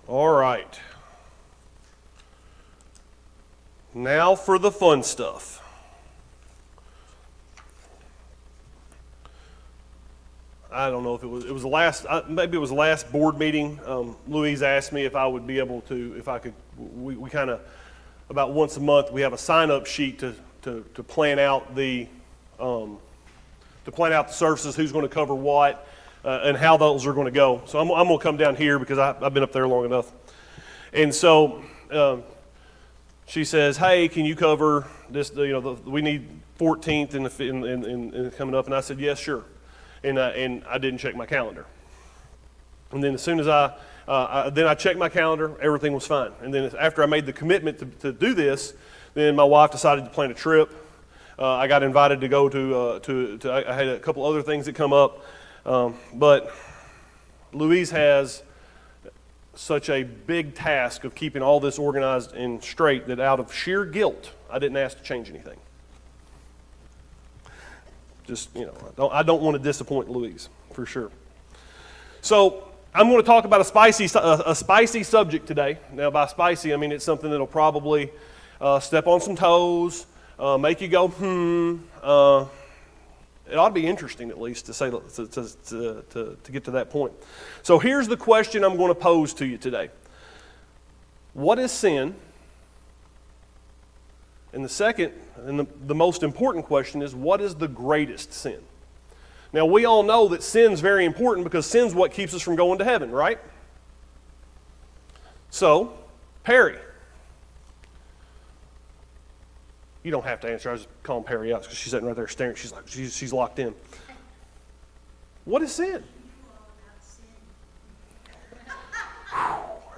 All right. Now for the fun stuff. I don't know if it was the last, maybe it was the last board meeting. Louise asked me if I would be able to, if I could, we kind of, about once a month, we have a sign-up sheet to plan out the services, who's going to cover what, and how those are going to go. So I'm going to come down here because I've been up there long enough. And so she says, "Hey, can you cover this? We need 14th and coming up." And I said, "Yes, sure." And I didn't check my calendar. And then as soon as I checked my calendar, everything was fine. And then after I made the commitment to do this, then my wife decided to plan a trip. I got invited to go to I had a couple other things that come up. But Louise has such a big task of keeping all this organized and straight that out of sheer guilt, I didn't ask to change anything. Just, I don't want to disappoint Louise, for sure. So I'm going to talk about a spicy subject today. Now, by spicy, I mean it's something that'll probably step on some toes, make you go, It ought to be interesting, at least, to get to that point. So here's the question I'm going to pose to you today. What is sin? And the second, and the most important question is, what is the greatest sin? Now, we all know that sin's very important because sin's what keeps us from going to heaven, right? So, Perry. You don't have to answer. I was calling Perry out because she's sitting right there staring. She's like, she's locked in. What is sin?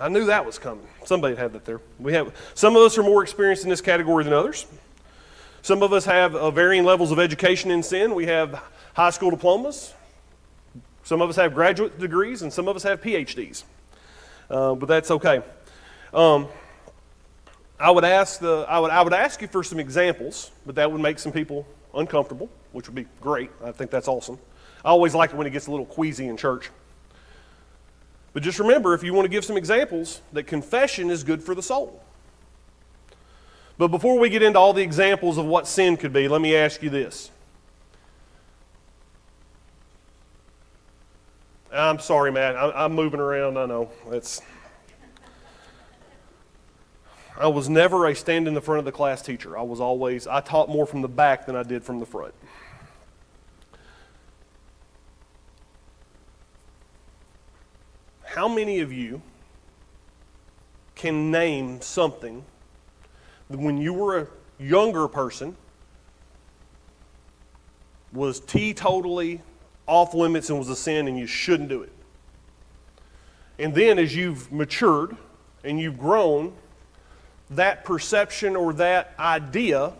I knew that was coming. Somebody had that there. Some of us are more experienced in this category than others. Some of us have varying levels of education in sin. We have high school diplomas. Some of us have graduate degrees, and some of us have PhDs. But that's okay. I would ask you for some examples, but that would make some people uncomfortable, which would be great. I think that's awesome. I always like it when it gets a little queasy in church. But just remember, if you want to give some examples, that confession is good for the soul. But before we get into all the examples of what sin could be, let me ask you this. I'm sorry, Matt. I'm moving around. I know. I was never a stand in the front of the class teacher. I taught more from the back than I did from the front. How many of you can name something that when you were a younger person was teetotally off limits and was a sin and you shouldn't do it? And then as you've matured and you've grown, that perception or that idea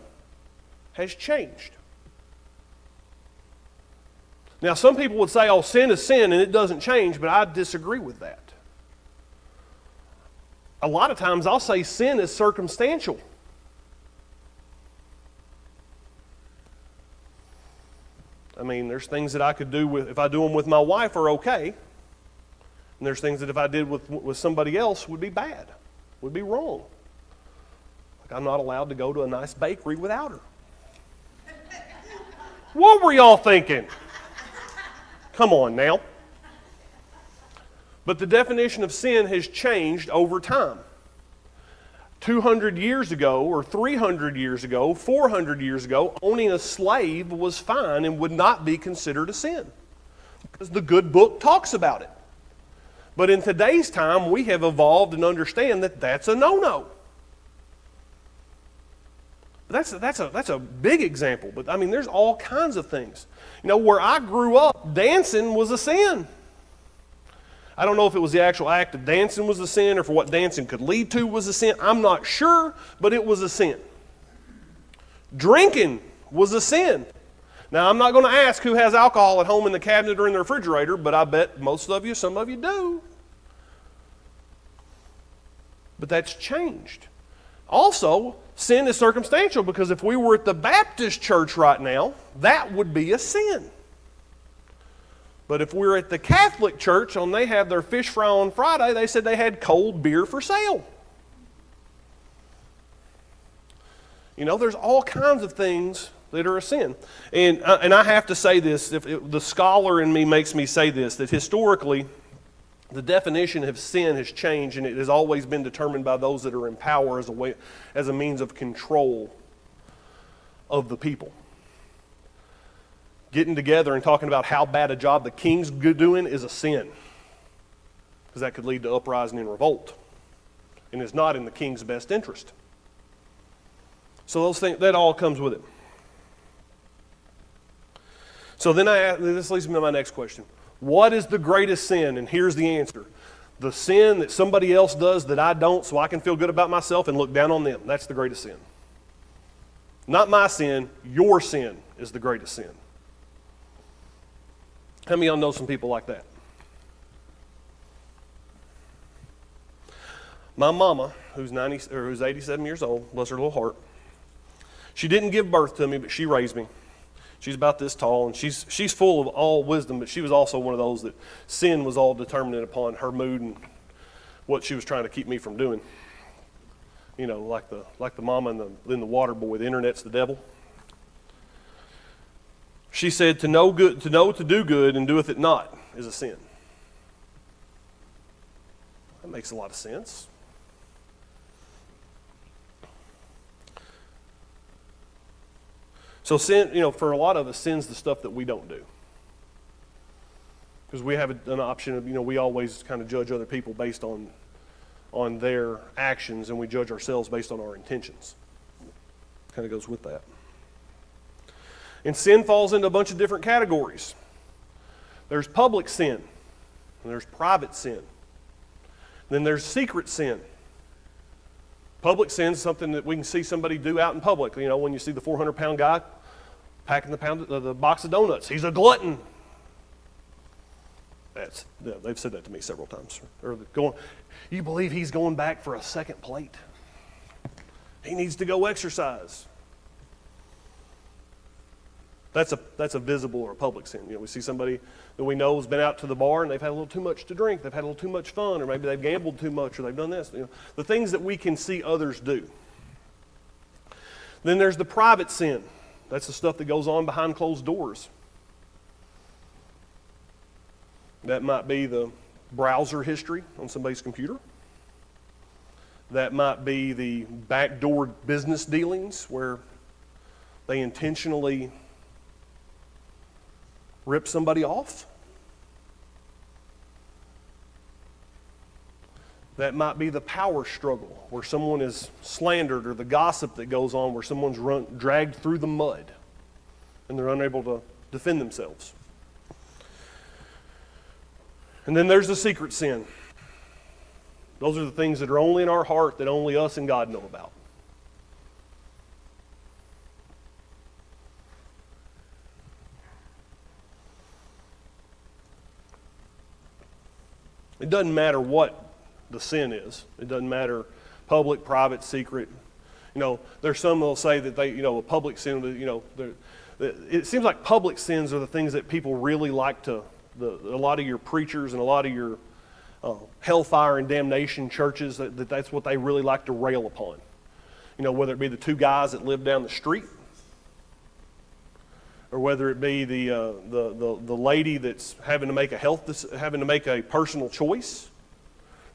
has changed. Now, some people would say, oh, sin is sin and it doesn't change, but I disagree with that. A lot of times I'll say sin is circumstantial. I mean, there's things that I could do if I do them with my wife are okay. And there's things that if I did with somebody else would be bad, would be wrong. Like I'm not allowed to go to a nice bakery without her. What were y'all thinking? Come on now. But the definition of sin has changed over time. 200 years ago, or 300 years ago, 400 years ago, owning a slave was fine and would not be considered a sin. Because the good book talks about it. But in today's time, we have evolved and understand that that's a no-no. That's a big example, but I mean, there's all kinds of things. Where I grew up, dancing was a sin. I don't know if it was the actual act of dancing was a sin or for what dancing could lead to was a sin. I'm not sure, but it was a sin. Drinking was a sin. Now, I'm not going to ask who has alcohol at home in the cabinet or in the refrigerator, but I bet some of you do. But that's changed. Also, sin is circumstantial because if we were at the Baptist church right now, that would be a sin. But if we're at the Catholic church and they have their fish fry on Friday, they said they had cold beer for sale. You know, there's all kinds of things that are a sin. And I have to say this, the scholar in me makes me say this, that historically, the definition of sin has changed, and it has always been determined by those that are in power as a means of control of the people. Getting together and talking about how bad a job the king's doing is a sin, because that could lead to uprising and revolt, and is not in the king's best interest. So those things, that all comes with it. So then this leads me to my next question. What is the greatest sin? And here's the answer. The sin that somebody else does that I don't, so I can feel good about myself and look down on them. That's the greatest sin. Not my sin, your sin is the greatest sin. How many of y'all know some people like that? My mama, who's 87 years old, bless her little heart, she didn't give birth to me, but she raised me. She's about this tall, and she's full of all wisdom, but she was also one of those that sin was all determined upon her mood and what she was trying to keep me from doing. You know, like the mama in the water boy, the internet's the devil. She said, to know to do good and doeth it not is a sin. That makes a lot of sense. So sin, you know, for a lot of us, sin's the stuff that we don't do. Because we have an option of, you know, we always kind of judge other people based on their actions, and we judge ourselves based on our intentions. Kind of goes with that. And sin falls into a bunch of different categories. There's public sin, and there's private sin. And then there's secret sin. Public sin is something that we can see somebody do out in public. You know, when you see the 400-pound guy packing the box of donuts, he's a glutton. They've said that to me several times. Or you believe he's going back for a second plate? He needs to go exercise. That's a visible or a public sin. You know, we see somebody that we know has been out to the bar and they've had a little too much to drink, they've had a little too much fun, or maybe they've gambled too much, or they've done this. You know, the things that we can see others do. Then there's the private sin. That's the stuff that goes on behind closed doors. That might be the browser history on somebody's computer. That might be the backdoor business dealings where they intentionally rip somebody off. That might be the power struggle where someone is slandered, or the gossip that goes on where someone's dragged through the mud and they're unable to defend themselves. And then there's the secret sin. Those are the things that are only in our heart that only us and God know about. It doesn't matter what the sin is. It doesn't matter public, private, secret. You know, there's some that will say that a public sin, it seems like public sins are the things that people really like a lot of your preachers and a lot of your hellfire and damnation churches, that's what they really like to rail upon. You know, whether it be the two guys that live down the street, or whether it be the lady that's having to make a personal choice.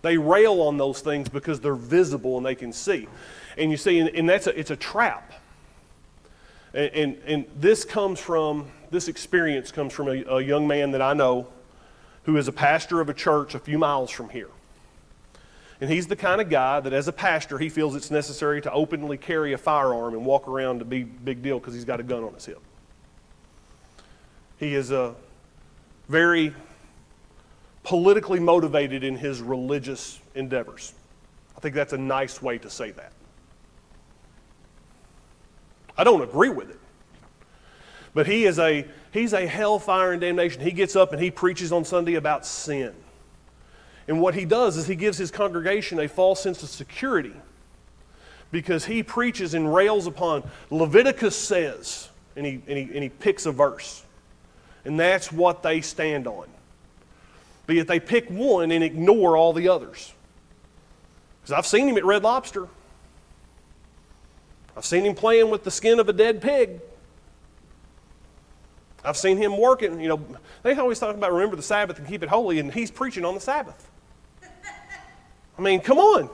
They rail on those things because they're visible and they can see. And you see, and it's a trap. And this experience comes from a young man that I know who is a pastor of a church a few miles from here. And he's the kind of guy that as a pastor, he feels it's necessary to openly carry a firearm and walk around to be big deal because he's got a gun on his hip. He is very politically motivated in his religious endeavors. I think that's a nice way to say that. I don't agree with it. But he's a hellfire and damnation. He gets up and he preaches on Sunday about sin. And what he does is he gives his congregation a false sense of security because he preaches and rails upon Leviticus says, and he picks a verse. And that's what they stand on. But yet they pick one and ignore all the others. Because I've seen him at Red Lobster. I've seen him playing with the skin of a dead pig. I've seen him working. You know, they always talk about remember the Sabbath and keep it holy, and he's preaching on the Sabbath. I mean, come on.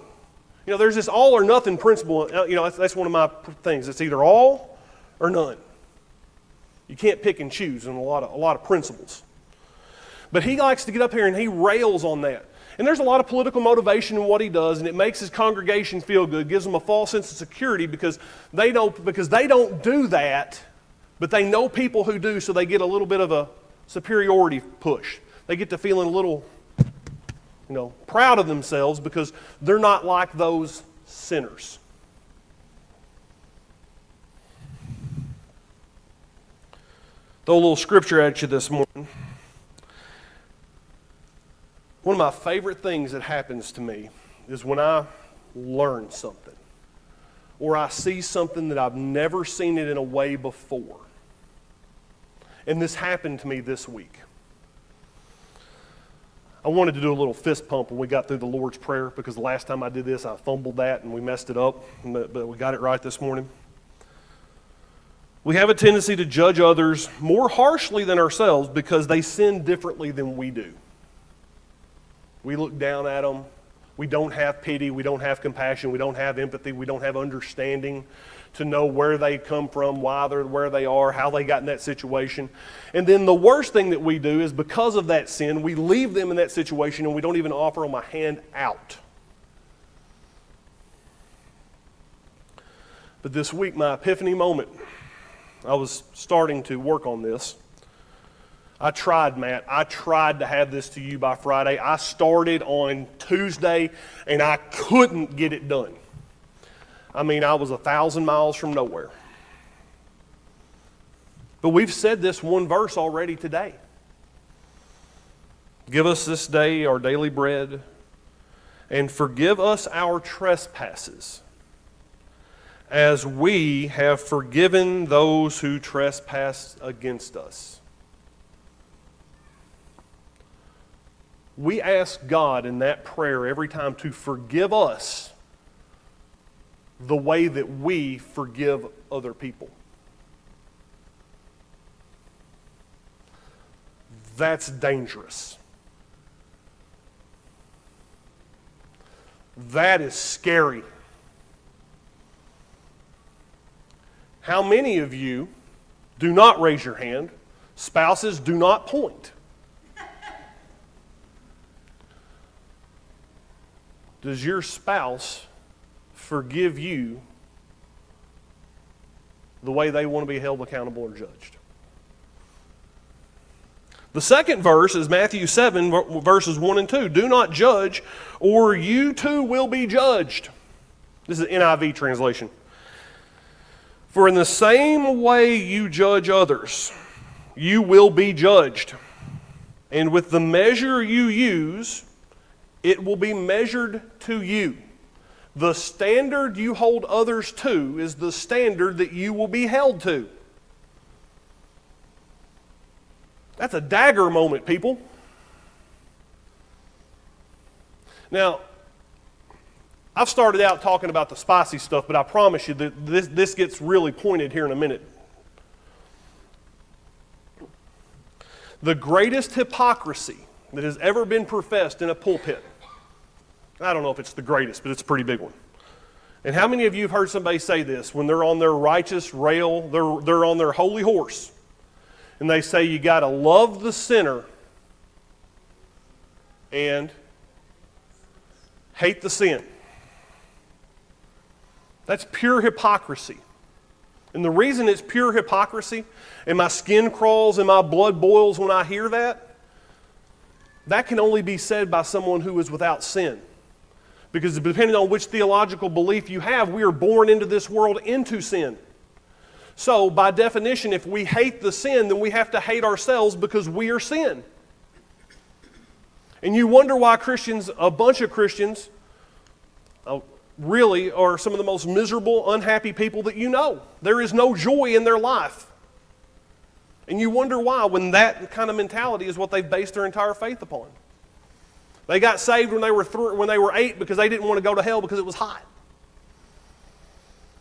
You know, there's this all or nothing principle. You know, that's one of my things. It's either all or none. You can't pick and choose in a lot of principles. But he likes to get up here and he rails on that. And there's a lot of political motivation in what he does, and it makes his congregation feel good, gives them a false sense of security because they don't do that, but they know people who do, so they get a little bit of a superiority push. They get to feeling a little, proud of themselves because they're not like those sinners. Throw a little scripture at you this morning. One of my favorite things that happens to me is when I learn something or I see something that I've never seen it in a way before. And this happened to me this week. I wanted to do a little fist pump when we got through the Lord's Prayer because the last time I did this I fumbled that and we messed it up, but we got it right this morning. We have a tendency to judge others more harshly than ourselves because they sin differently than we do. We look down at them. We don't have pity. We don't have compassion. We don't have empathy. We don't have understanding to know where they come from, why they're where they are, how they got in that situation. And then the worst thing that we do is because of that sin, we leave them in that situation and we don't even offer them a hand out. But this week, my epiphany moment, I was starting to work on this. I tried, Matt. I tried to have this to you by Friday. I started on Tuesday, and I couldn't get it done. I mean, I was 1,000 miles from nowhere. But we've said this one verse already today. Give us this day our daily bread, and forgive us our trespasses, as we have forgiven those who trespass against us. We ask God in that prayer every time to forgive us the way that we forgive other people. That's dangerous. That is scary. How many of you do not raise your hand? Spouses, do not point. Does your spouse forgive you the way they want to be held accountable or judged? The second verse is Matthew 7, verses 1 and 2. Do not judge, or you too will be judged. This is NIV translation. For in the same way you judge others, you will be judged. And with the measure you use, it will be measured to you. The standard you hold others to is the standard that you will be held to. That's a dagger moment, people. Now, I've started out talking about the spicy stuff, but I promise you that this gets really pointed here in a minute. The greatest hypocrisy that has ever been professed in a pulpit. I don't know if it's the greatest, but it's a pretty big one. And how many of you have heard somebody say this when they're on their righteous rail, they're on their holy horse, and they say you got to love the sinner and hate the sin? That's pure hypocrisy. And the reason it's pure hypocrisy, and my skin crawls and my blood boils when I hear that, that can only be said by someone who is without sin. Because depending on which theological belief you have, we are born into this world into sin. So by definition, if we hate the sin, then we have to hate ourselves because we are sin. And you wonder why Christians, a bunch of Christians, really are some of the most miserable, unhappy people that you know. There is no joy in their life. And you wonder why, when that kind of mentality is what they've based their entire faith upon. They got saved when they were 8 because they didn't want to go to hell because it was hot.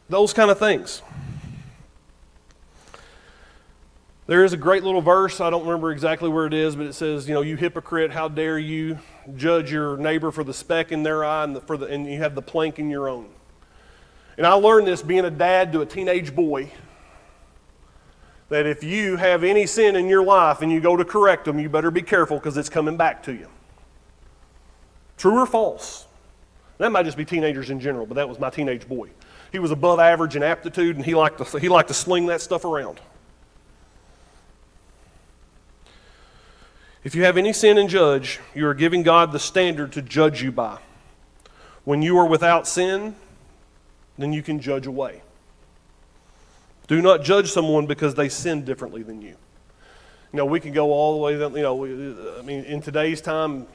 Those kind of things. There is a great little verse, I don't remember exactly where it is, but it says, you hypocrite, how dare you judge your neighbor for the speck in their eye and you have the plank in your own. And I learned this being a dad to a teenage boy, that if you have any sin in your life and you go to correct them, you better be careful because it's coming back to you. True or false? That might just be teenagers in general, but that was my teenage boy. He was above average in aptitude, and he liked to sling that stuff around. If you have any sin and judge, you are giving God the standard to judge you by. When you are without sin, then you can judge away. Do not judge someone because they sin differently than you. We can go all the way, in today's time,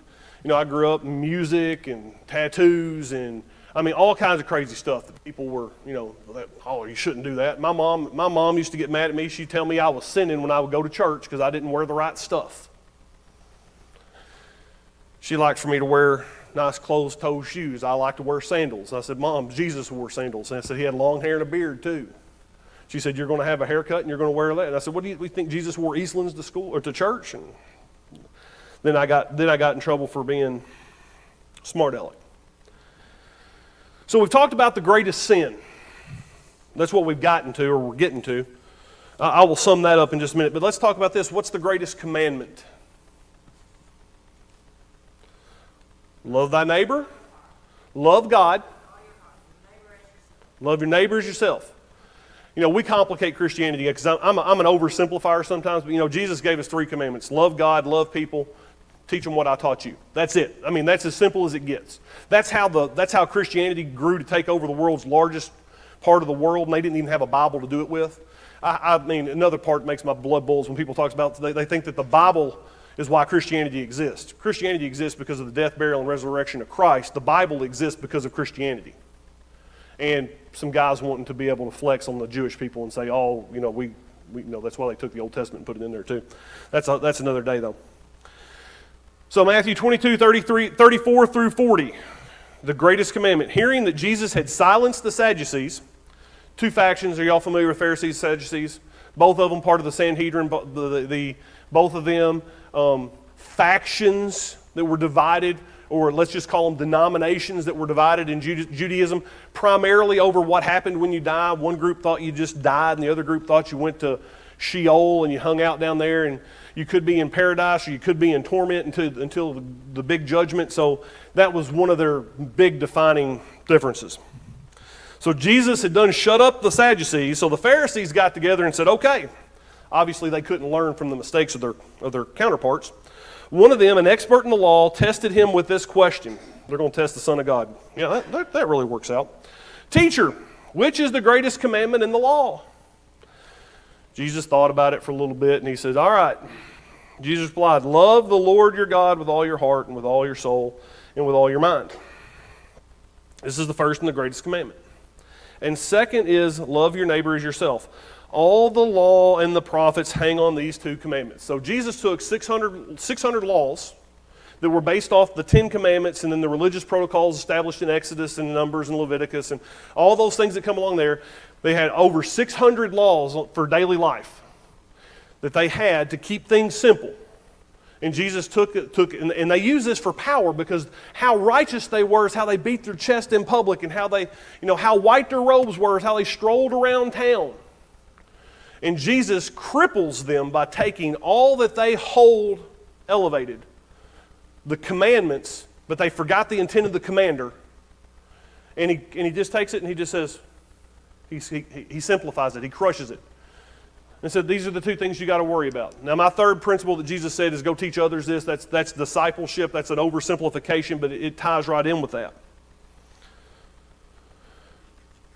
I grew up in music and tattoos and, all kinds of crazy stuff that people were, you shouldn't do that. My mom used to get mad at me. She'd tell me I was sinning when I would go to church because I didn't wear the right stuff. She liked for me to wear nice closed-toe shoes. I like to wear sandals. I said, Mom, Jesus wore sandals. And I said, he had long hair and a beard too. She said, you're going to have a haircut and you're going to wear that. And I said, do you think Jesus wore Eastlands to school or to church? And then I got in trouble for being smart aleck. So we've talked about the greatest sin. That's what we've gotten to, or we're getting to. I will sum that up in just a minute. But let's talk about this. What's the greatest commandment? Love thy neighbor, love God, love your neighbor as yourself. We complicate Christianity because I'm an oversimplifier sometimes, but Jesus gave us 3 commandments. Love God, love people, teach them what I taught you. That's it. That's as simple as it gets. That's how Christianity grew to take over the world's largest part of the world, and they didn't even have a Bible to do it with. Another part that makes my blood boils when people talk about it, they think that the Bible is why Christianity exists. Christianity exists because of the death, burial, and resurrection of Christ. The Bible exists because of Christianity. And some guys wanting to be able to flex on the Jewish people and say, we that's why they took the Old Testament and put it in there too. That's another day though. So Matthew 22, 34 through 40, the greatest commandment. Hearing that Jesus had silenced the Sadducees, 2 factions, are y'all familiar with Pharisees, Sadducees? Both of them part of the Sanhedrin, both of them factions that were divided, or let's just call them denominations that were divided in Judaism, primarily over what happened when you die. One group thought you just died, and the other group thought you went to Sheol and you hung out down there, and you could be in paradise or you could be in torment until the big judgment. So that was one of their big defining differences. So Jesus had done shut up the Sadducees, so the Pharisees got together and said, okay. Obviously, they couldn't learn from the mistakes of their counterparts. One of them, an expert in the law, tested him with this question. They're going to test the Son of God. Yeah, that really works out. Teacher, which is the greatest commandment in the law? Jesus thought about it for a little bit, and he said, all right. Jesus replied, love the Lord your God with all your heart and with all your soul and with all your mind. This is the first and the greatest commandment. And second is love your neighbor as yourself. All the law and the prophets hang on these 2 commandments. So Jesus took 600 laws that were based off the 10 commandments and then the religious protocols established in Exodus and Numbers and Leviticus and all those things that come along there. They had over 600 laws for daily life that they had to keep things simple. And Jesus took and they use this for power because how righteous they were is how they beat their chest in public, and how they, how white their robes were is how they strolled around town. And Jesus cripples them by taking all that they hold elevated, the commandments, but they forgot the intent of the commander. And he just takes it and he just says, he simplifies it, he crushes it. And said, these are the 2 things you got to worry about. Now, my third principle that Jesus said is go teach others this. That's discipleship. That's an oversimplification, but it ties right in with that.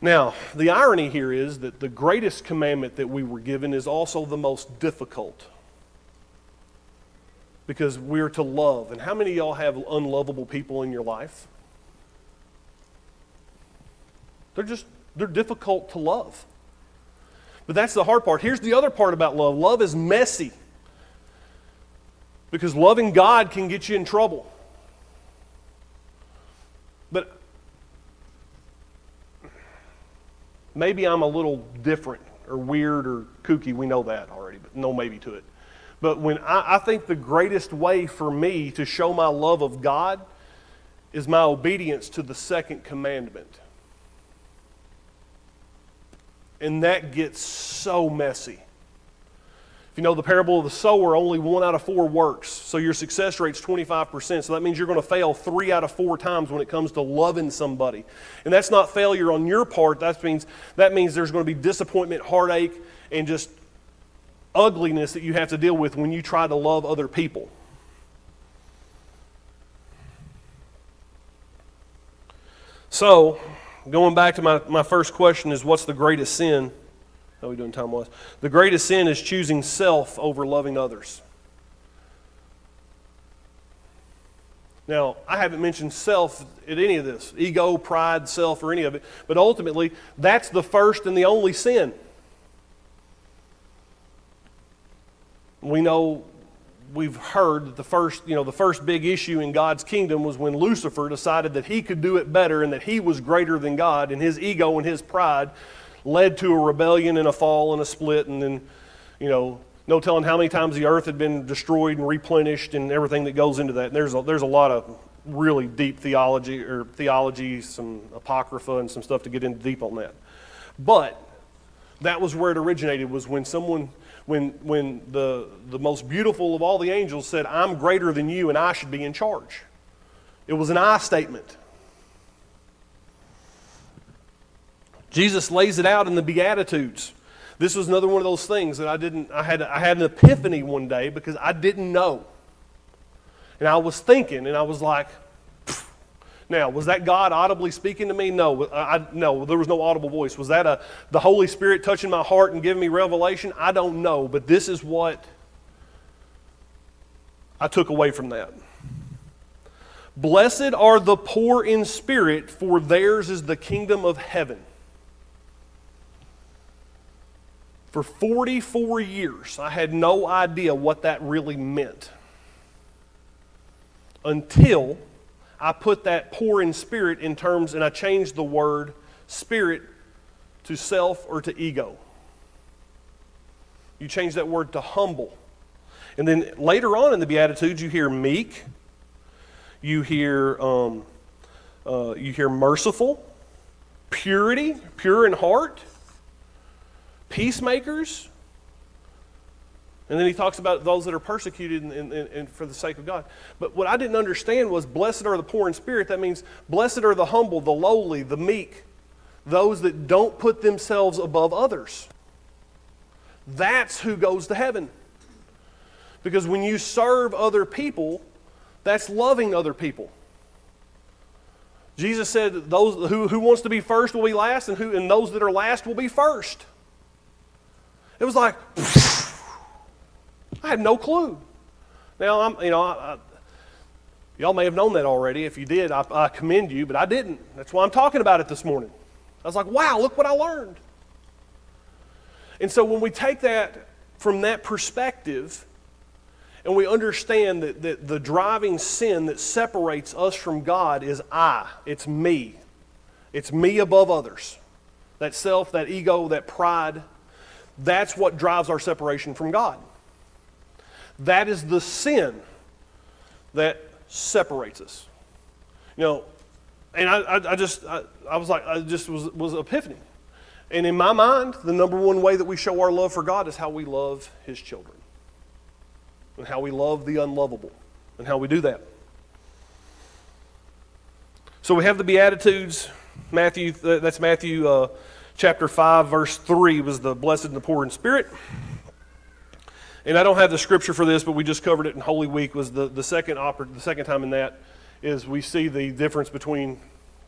Now, the irony here is that the greatest commandment that we were given is also the most difficult, because we're to love. And how many of y'all have unlovable people in your life? They're difficult to love. But that's the hard part. Here's the other part about love. Love is messy. Because loving God can get you in trouble. But maybe I'm a little different or weird or kooky. We know that already, but no maybe to it. But when I think the greatest way for me to show my love of God is my obedience to the second commandment. And that gets so messy. If you know the parable of the sower, only 1 out of 4 works. So your success rate's 25%. So that means you're going to fail 3 out of 4 times when it comes to loving somebody. And that's not failure on your part. That means there's going to be disappointment, heartache, and just ugliness that you have to deal with when you try to love other people. So, going back to my first question is, what's the greatest sin? How are we doing time-wise? The greatest sin is choosing self over loving others. Now, I haven't mentioned self at any of this, ego, pride, self, or any of it, but ultimately, that's the first and the only sin. We know, we've heard that the first big issue in God's kingdom was when Lucifer decided that he could do it better and that he was greater than God, and his ego and his pride led to a rebellion and a fall and a split, and then, no telling how many times the earth had been destroyed and replenished and everything that goes into that. And there's a lot of really deep theology, some apocrypha and some stuff to get into deep on that. But that was where it originated, was when the most beautiful of all the angels said, I'm greater than you and I should be in charge. It was an I statement. Jesus lays it out in the Beatitudes. This was another one of those things that I had an epiphany one day because I didn't know. And I was thinking, and I was like, pfft. Now, was that God audibly speaking to me? No, no, there was no audible voice. Was that the Holy Spirit touching my heart and giving me revelation? I don't know, but this is what I took away from that. Blessed are the poor in spirit, for theirs is the kingdom of heaven. For 44 years, I had no idea what that really meant. Until I put that poor in spirit in terms, and I changed the word spirit to self or to ego. You change that word to humble. And then later on in the Beatitudes, you hear meek, you hear merciful, purity, pure in heart, peacemakers, and then he talks about those that are persecuted and for the sake of God. But what I didn't understand was, blessed are the poor in spirit. That means blessed are the humble, the lowly, the meek, those that don't put themselves above others. That's who goes to heaven. Because when you serve other people, that's loving other people. Jesus said, those who wants to be first will be last, and those that are last will be first. It was like, I had no clue. Now, y'all may have known that already. If you did, I commend you, but I didn't. That's why I'm talking about it this morning. I was like, wow, look what I learned. And so when we take that from that perspective, and we understand that the driving sin that separates us from God is it's me. It's me above others. That self, that ego, that pride, that's what drives our separation from God. That is the sin that separates us. And I was epiphany. And in my mind, the number one way that we show our love for God is how we love His children. And how we love the unlovable. And how we do that. So we have the Beatitudes. Matthew chapter 5, verse 3 was the blessed and the poor in spirit. And I don't have the scripture for this, but we just covered it in Holy Week. Was the second time in that is we see the difference between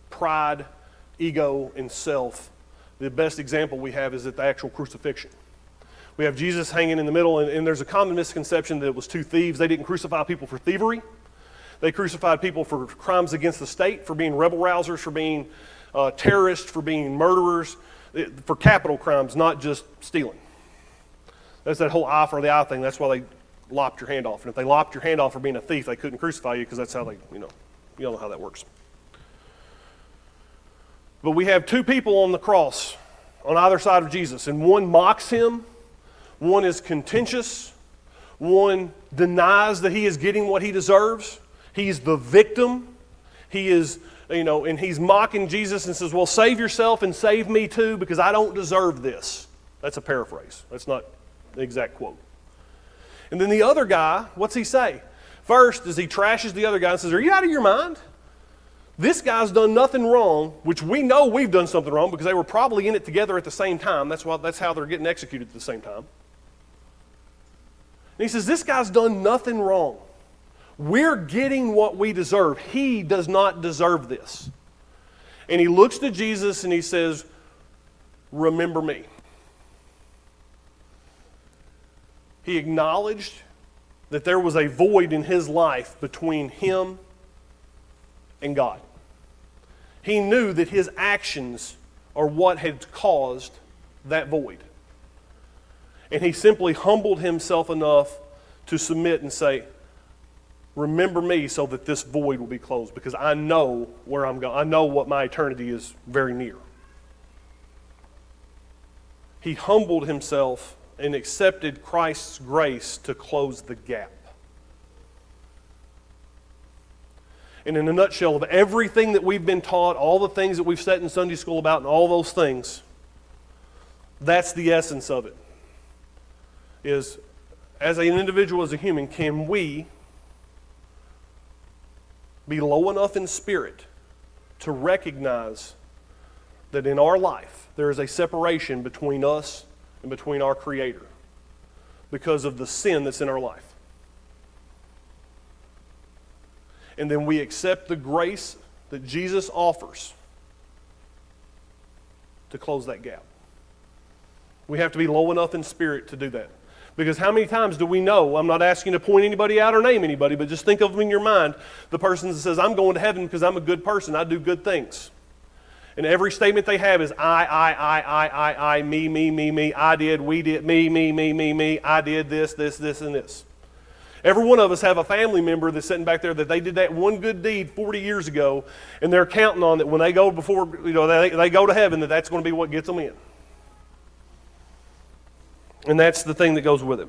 pride, ego, and self. The best example we have is at the actual crucifixion. We have Jesus hanging in the middle, and there's a common misconception that it was two thieves. They didn't crucify people for thievery. They crucified people for crimes against the state, for being rebel rousers, for being terrorists, for being murderers. for capital crimes, not just stealing. That's that whole eye for the eye thing. That's why they lopped your hand off. And if they lopped your hand off for being a thief, they couldn't crucify you because that's how they, you all know how that works. But we have two people on the cross on either side of Jesus, and one mocks him, one is contentious, one denies that he is getting what he deserves. He's the victim. He is, and he's mocking Jesus and says, well, save yourself and save me too because I don't deserve this. That's a paraphrase. That's not the exact quote. And then the other guy, what's he say? First is he trashes the other guy and says, are you out of your mind? This guy's done nothing wrong, which we know we've done something wrong because they were probably in it together at the same time. That's how they're getting executed at the same time. And he says, this guy's done nothing wrong. We're getting what we deserve. He does not deserve this. And he looks to Jesus and he says, remember me. He acknowledged that there was a void in his life between him and God. He knew that his actions are what had caused that void. And he simply humbled himself enough to submit and say, remember me so that this void will be closed because I know where I'm going. I know what my eternity is very near. He humbled himself and accepted Christ's grace to close the gap. And in a nutshell of everything that we've been taught, all the things that we've sat in Sunday school about and all those things, that's the essence of it. Is as an individual, as a human, can we be low enough in spirit to recognize that in our life there is a separation between us and between our Creator because of the sin that's in our life. And then we accept the grace that Jesus offers to close that gap. We have to be low enough in spirit to do that. Because how many times do we know, I'm not asking to point anybody out or name anybody, but just think of them in your mind, the person that says, I'm going to heaven because I'm a good person, I do good things. And every statement they have is I, me, I did, we did, me, I did this, and this. Every one of us have a family member that's sitting back there that they did that one good deed 40 years ago, and they're counting on that when they go before, they go to heaven, that's going to be what gets them in. And that's the thing that goes with it.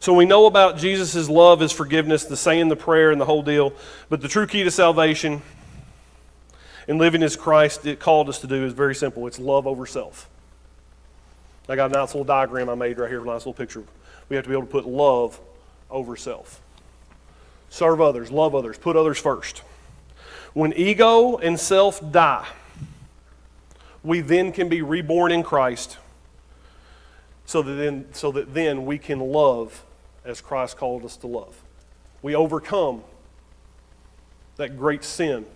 So we know about Jesus' love, his forgiveness, the saying the prayer, and the whole deal. But the true key to salvation and living as Christ it called us to do is very simple. It's love over self. I got a nice little diagram I made right here, a nice little picture. We have to be able to put love over self. Serve others, love others, put others first. When ego and self die, we then can be reborn in Christ so that then we can love as Christ called us to love. We overcome that great sin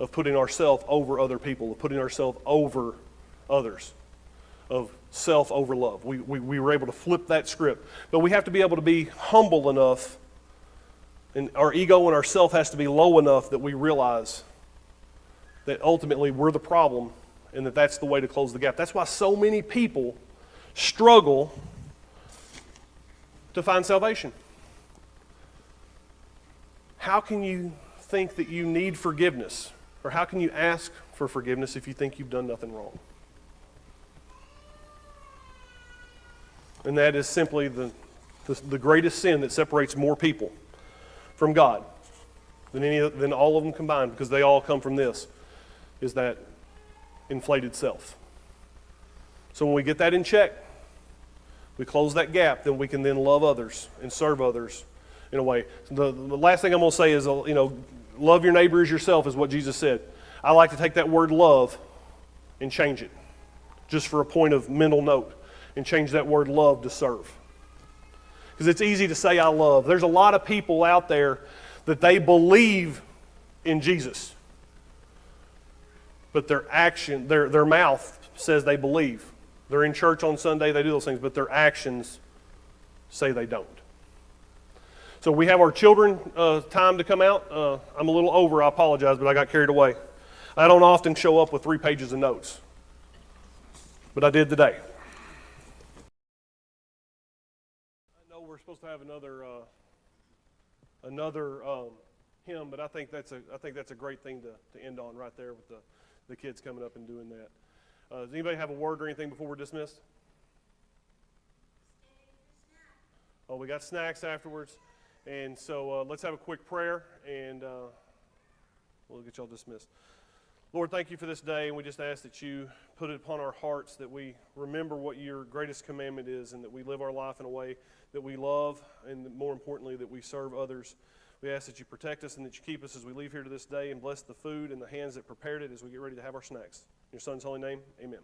of putting ourselves over other people, of putting ourselves over others, of self over love. We were able to flip that script. But we have to be able to be humble enough, and our ego and our self has to be low enough that we realize that ultimately we're the problem and that that's the way to close the gap. That's why so many people struggle to find salvation. How can you think that you need forgiveness? Or how can you ask for forgiveness if you think you've done nothing wrong? And that is simply the greatest sin that separates more people from God than all of them combined, because they all come from this, is that inflated self. So when we get that in check, we close that gap, then we can then love others and serve others in a way. The last thing I'm going to say is, love your neighbor as yourself is what Jesus said. I like to take that word love and change it, just for a point of mental note, and change that word love to serve. Because it's easy to say I love. There's a lot of people out there that they believe in Jesus, but their action, their mouth says they believe. They're in church on Sunday, they do those things, but their actions say they don't. So we have our children time to come out. I'm a little over, I apologize, but I got carried away. I don't often show up with 3 pages of notes, but I did today. I know we're supposed to have another hymn, but I think that's a great thing to end on right there with the kids coming up and doing that. Does anybody have a word or anything before we're dismissed? Oh, we got snacks afterwards, and so let's have a quick prayer, and we'll get y'all dismissed. Lord, thank you for this day, and we just ask that you put it upon our hearts that we remember what your greatest commandment is, and that we live our life in a way that we love, and more importantly, that we serve others. We ask that you protect us and that you keep us as we leave here to this day, and bless the food and the hands that prepared it as we get ready to have our snacks. In your Son's holy name, amen.